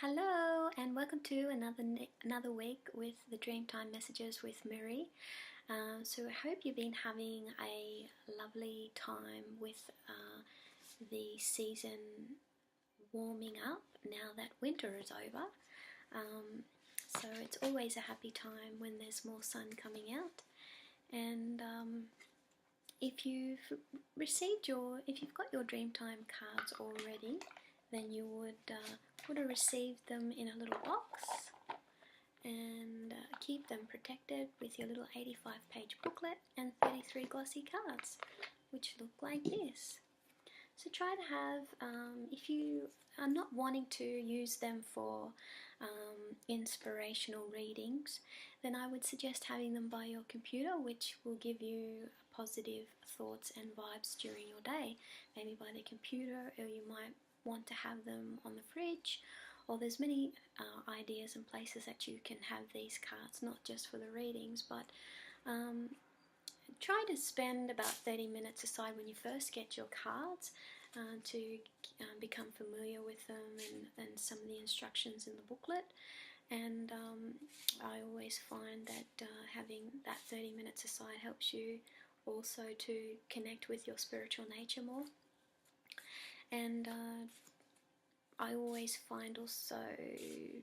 Hello and welcome to another week with the Dreamtime Messages with Mirree. So I hope you've been having a lovely time with the season warming up now that winter is over. So it's always a happy time when there's more sun coming out. And if you've got your Dreamtime cards already, then you would have received them in a little box and keep them protected with your little 85-page booklet and 33 glossy cards, which look like this. So try to have, if you are not wanting to use them for inspirational readings, then I would suggest having them by your computer, which will give you positive thoughts and vibes during your day. Maybe by the computer, or you might want to have them on the fridge, or there's many ideas and places that you can have these cards, not just for the readings, but try to spend about 30 minutes aside when you first get your cards to become familiar with them and some of the instructions in the booklet. And I always find that having that 30 minutes aside helps you also to connect with your spiritual nature more. And I always find also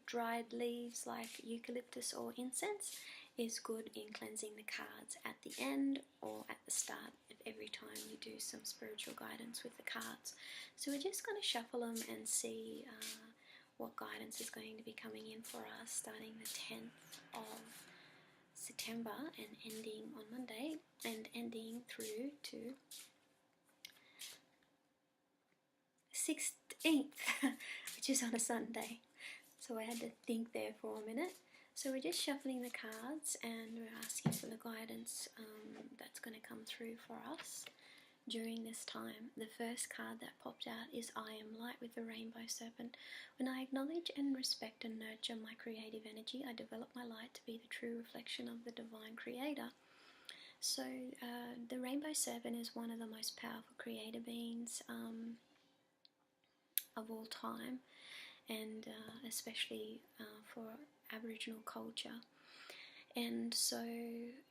dried leaves like eucalyptus or incense is good in cleansing the cards at the end or at the start of every time you do some spiritual guidance with the cards. So we're just going to shuffle them and see what guidance is going to be coming in for us, starting the 10th of September and ending on Monday and ending through to 16th, which is on a Sunday. So I had to think there for a minute. So we're just shuffling the cards and we're asking for the guidance that's going to come through for us during this time. The first card that popped out is I am light with the rainbow serpent. When I acknowledge and respect and nurture my creative energy, I develop my light to be the true reflection of the divine creator. So the rainbow serpent is one of the most powerful creator beings of all time, and especially for Aboriginal culture. And so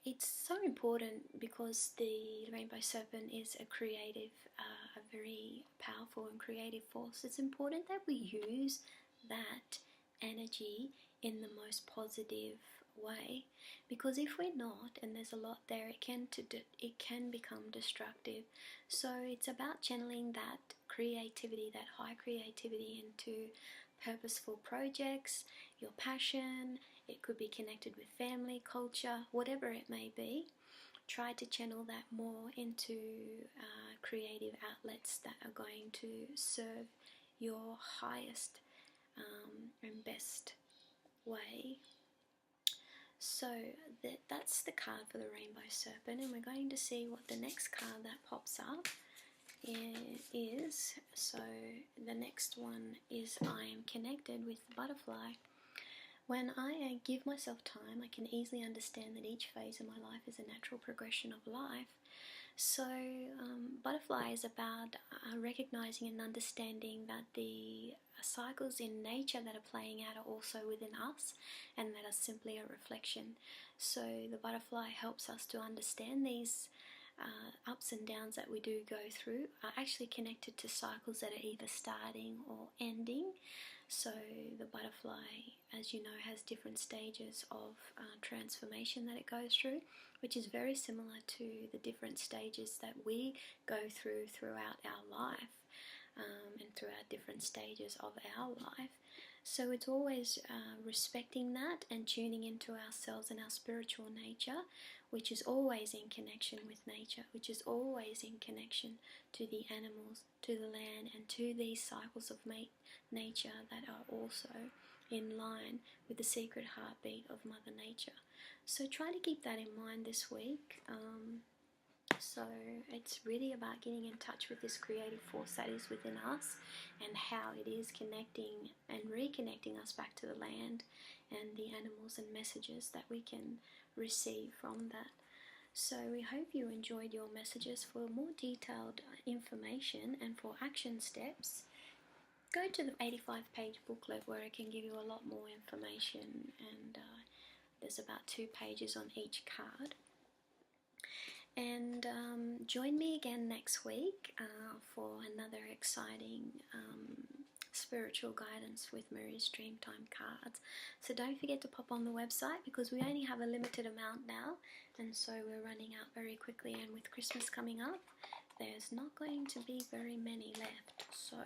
it's so important because the rainbow serpent is a creative, a very powerful and creative force. It's important that we use that energy in the most positive way, because if we're not, and there's a lot there, it can become destructive. So it's about channeling that creativity, that high creativity, into purposeful projects, your passion. It could be connected with family, culture, whatever it may be. Try to channel that more into creative outlets that are going to serve your highest and best way. So that's the card for the rainbow serpent, and we're going to see what the next card that pops up is. So the next one is I am connected with the butterfly. When I give myself time, I can easily understand that each phase of my life is a natural progression of life. So butterfly is about recognizing and understanding that the cycles in nature that are playing out are also within us, and that are simply a reflection. So the butterfly helps us to understand these ups and downs that we do go through are actually connected to cycles that are either starting or ending. So the butterfly, as you know, has different stages of transformation that it goes through, which is very similar to the different stages that we go throughout our life, and throughout different stages of our life. So it's always respecting that and tuning into ourselves and our spiritual nature, which is always in connection with nature, which is always in connection to the animals, to the land, and to these cycles of nature that are also in line with the secret heartbeat of Mother Nature. So try to keep that in mind this week. So it's really about getting in touch with this creative force that is within us, and how it is connecting and reconnecting us back to the land and the animals and messages that we can receive from that. So we hope you enjoyed your messages. For more detailed information and for action steps, go to the 85-page booklet where I can give you a lot more information, and there's about 2 pages on each card. And join me again next week for another exciting spiritual guidance with Mirree's Dreamtime cards. So don't forget to pop on the website, because we only have a limited amount now, and so we're running out very quickly, and with Christmas coming up, there's not going to be very many left. So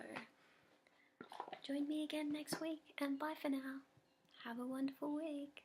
join me again next week, and bye for now. Have a wonderful week.